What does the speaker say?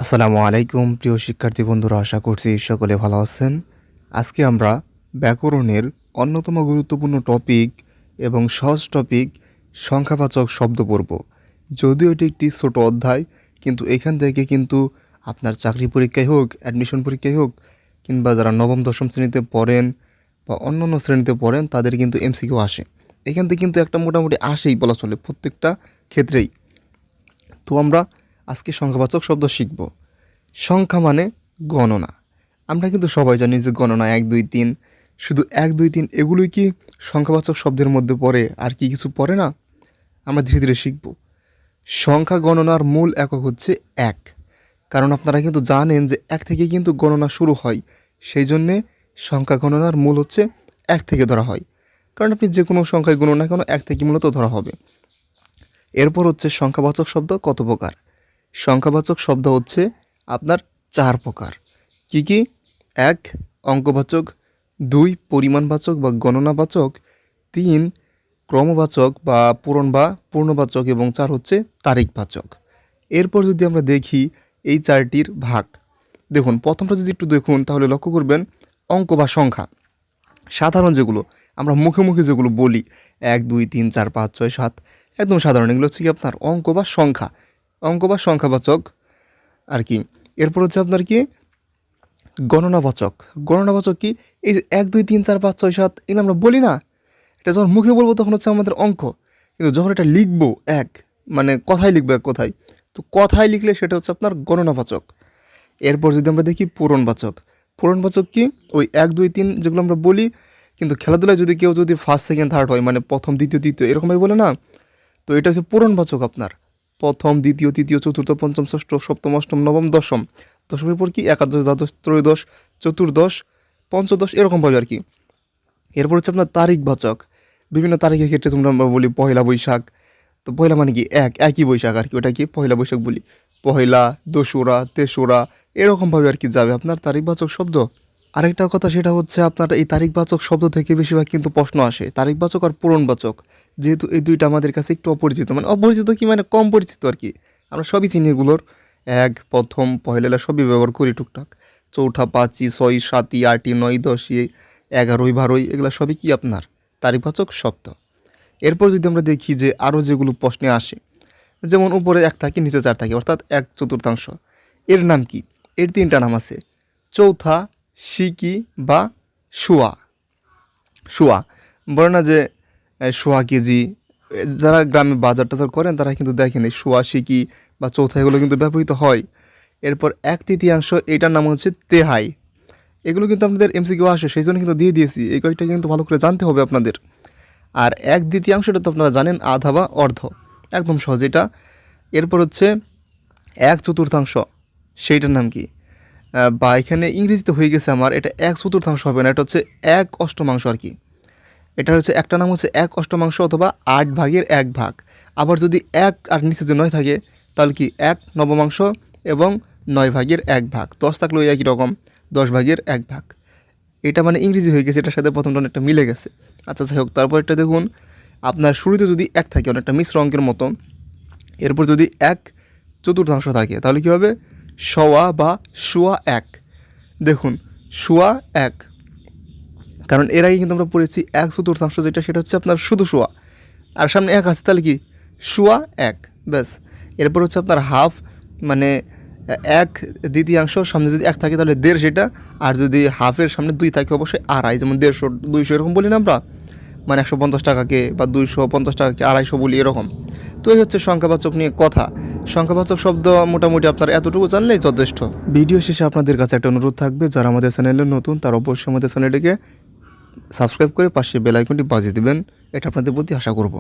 আসসালামু আলাইকুম প্রিয় শিক্ষার্থী বন্ধুরা, আশা করছি সকলে ভালো আছেন। আজকে আমরা ব্যাকরণের অন্যতম গুরুত্বপূর্ণ টপিক এবং সহজ টপিক সংখ্যাবাচক শব্দ পড়ব। যদিও এটি একটি ছোট অধ্যায়, কিন্তু এখান থেকে কিন্তু আপনার চাকরি পরীক্ষায় হোক, অ্যাডমিশন পরীক্ষায় হোক, কিংবা যারা নবম দশম শ্রেণীতে পড়েন বা অন্যান্য শ্রেণীতে পড়েন তাদের কিন্তু এমসিকিউ আসে। এখান থেকে কিন্তু একটা মোটামুটি আসেই বলা চলে প্রত্যেকটা ক্ষেত্রেই। তো আমরা আজকে সংখ্যাবাচক শব্দ শিখব। সংখ্যা মানে গণনা। আমরা কিন্তু সবাই জানি যে গণনা 1 2 3, শুধু 1 2 3 এগুলোই কি সংখ্যাবাচক শব্দের মধ্যে পড়ে, আর কি কিছু পড়ে না? আমরা ধীরে ধীরে শিখব। সংখ্যা গণনার মূল একক হচ্ছে 1, কারণ আপনারা কিন্তু জানেন যে 1 থেকে কিন্তু গণনা শুরু হয়। সেই জন্যে সংখ্যা গণনার মূল হচ্ছে 1 থেকে ধরা হয়, কারণ আপনি যে কোনো সংখ্যায় গুনুন না কেন 1 থেকে মূলত ধরা হবে। এরপর হচ্ছে সংখ্যাবাচক শব্দ কত প্রকার। সংখ্যাবাচক শব্দ হচ্ছে আপনার 4 প্রকার। কি কি? 1 অঙ্কবাচক, 2 পরিমাণবাচক বা গণনাবাচক, 3 ক্রমবাচক বা পূরণ বা পূর্ণবাচক এবং 4 হচ্ছে তারিখবাচক। এরপর যদি আমরা দেখি এই 4টির ভাগ, দেখুন প্রথমটা যদি একটু দেখুন তাহলে লক্ষ্য করবেন অঙ্ক বা সংখ্যা। সাধারণ যেগুলো আমরা মুখে মুখে যেগুলো বলি 1 2 3 4 5 6 7, একদম সাধারণ, এগুলো হচ্ছে কি আপনার অঙ্ক বা সংখ্যা, অঙ্ক বা সংখ্যাবাচক আর কি। এরপর হচ্ছে আপনার কি গণনাবাচক। গণনাবাচক কি? এই যে 1 2 3 4 5 6 7 এগুলো আমরা বলি না, এটা যখন মুখে বলবো তখন হচ্ছে আমাদের অঙ্ক, কিন্তু যখন এটা লিখবো মানে কথায় লিখবো এক কথায়, তো কথায় লিখলে সেটা হচ্ছে আপনার গণনাবাচক। এরপর যদি আমরা দেখি পূরণবাচক। পূরণবাচক কি? ওই 1 2 3 যেগুলো আমরা বলি, কিন্তু খেলাধুলায় যদি কেউ যদি ফার্স্ট সেকেন্ড থার্ড হয়, মানে প্রথম দ্বিতীয় তৃতীয় এরকমই বলে না, তো এটা হচ্ছে পূরণবাচক আপনার। প্রথম দ্বিতীয় তৃতীয় চতুর্থ পঞ্চম ষষ্ঠ সপ্তম অষ্টম নবম দশম, দশমের পর কি একাদশ দ্বাদশ ত্রয়োদশ চতুর্দশ পঞ্চদশ এরকমভাবে আর কি। এরপর হচ্ছে আপনার তারিখবাচক। বিভিন্ন তারিখের ক্ষেত্রে তোমরা আমরা বলি পয়লা বৈশাখ, তো পয়লা মানে কি একই বৈশাখ আর কি, ওটা কি পয়লা বৈশাখ বলি। পয়লা, দোসরা, তেসরা এরকমভাবে আর কি যাবে আপনার তারিখবাচক শব্দ। আরেকটা কথা সেটা হচ্ছে আপনার এই তারিখবাচক শব্দ থেকে বেশিরভাগ কিন্তু প্রশ্ন আসে, তারিখবাচক আর পূরণবাচক। যেহেতু এই দুইটা আমাদের কাছে একটু অপরিচিত, মানে অপরিচিত কি মানে কম পরিচিত আর কি, আমরা সবই চিনি এগুলোর। প্রথম, পহেলা সবই ব্যবহার করি টুকটাক। চৌঠা, পাঁচই, ছয়, সাতই, আটই, নয়, দশই, 11ই, 12ই এগুলো সবই কি আপনার তারিখবাচক শব্দ। এরপর যদি আমরা দেখি যে আরও যেগুলো প্রশ্নে আসে, যেমন উপরে 1 থাকে নিচে 4 থাকে, অর্থাৎ 1/4, এর নাম কি? এর 3টা নাম আছে, চৌথা, সিকি বা শুয়া। শুয়া বলে না যে শুয়া কেজি, যারা গ্রামে বাজার টাজার করেন তারা কিন্তু দেখেন এই শুয়া, সিকি বা চৌথা এগুলো কিন্তু ব্যবহৃত হয়। এরপর 1/3 এইটার নাম হচ্ছে তেহাই। এগুলো কিন্তু আপনাদের এমসিকিউ আসে, সেই জন্য কিন্তু দিয়ে দিয়েছি, এই কয়েকটা কিন্তু ভালো করে জানতে হবে আপনাদের। আর 1/2 তো আপনারা জানেন আধা বা অর্ধ, একদম সহজ এটা। এরপর হচ্ছে 1/4, সেইটার নাম কি? বা এখানে ইংরেজিতে হয়ে গেছে আমার, এটা 1/4 হবে না, এটা হচ্ছে 1/8 আর কি। এটা হচ্ছে একটা নাম হচ্ছে 1/8 অথবা 8/1 আবার যদি 1 আর নিচে যে 9 থাকে তাহলে কি 1/9 এবং 9/1, 10 থাকলে ওই একই রকম 10/1। এটা মানে ইংরেজি হয়ে গেছে, এটার সাথে প্রথমটা অনেকটা মিলে গেছে। আচ্ছা যাই হোক, তারপর এটা দেখুন আপনার শুরুতে যদি 1 থাকে অনেকটা মিশ্র অঙ্কের মতো, এরপর যদি 1/4 থাকে তাহলে কী হবে? সওয়া বা সোয়া 1। দেখুন সোয়া 1, কারণ এর আগে কিন্তু আমরা পড়েছি 1/4 যেটা, সেটা হচ্ছে আপনার শুধু সোয়া, আর সামনে 1 আছে তাহলে কি সোয়া 1, ব্যাস। এরপর হচ্ছে আপনার হাফ, মানে 1/2, সামনে যদি 1 থাকে তাহলে 1.5 সেটা, আর যদি হাফের সামনে 2 থাকে অবশ্যই আড়াই, যেমন 150 200 এরকম বলি না আমরা, মানে 150 টাকাকে বা 250 টাকাকে 250 বলি এরকম। তো এই হচ্ছে সংখ্যাবাচক নিয়ে কথা। সংখ্যাবাচক শব্দ মোটামুটি আপনার এতটুকু জানলেই যথেষ্ট। ভিডিও শেষে আপনাদের কাছে একটা অনুরোধ থাকবে, যারা আমাদের চ্যানেলে নতুন তারা অবশ্যই আমাদের চ্যানেলটিকে সাবস্ক্রাইব করে পাশে বেল আইকনটি বাজিয়ে দেবেন, এটা আপনাদের প্রতি আশা করব।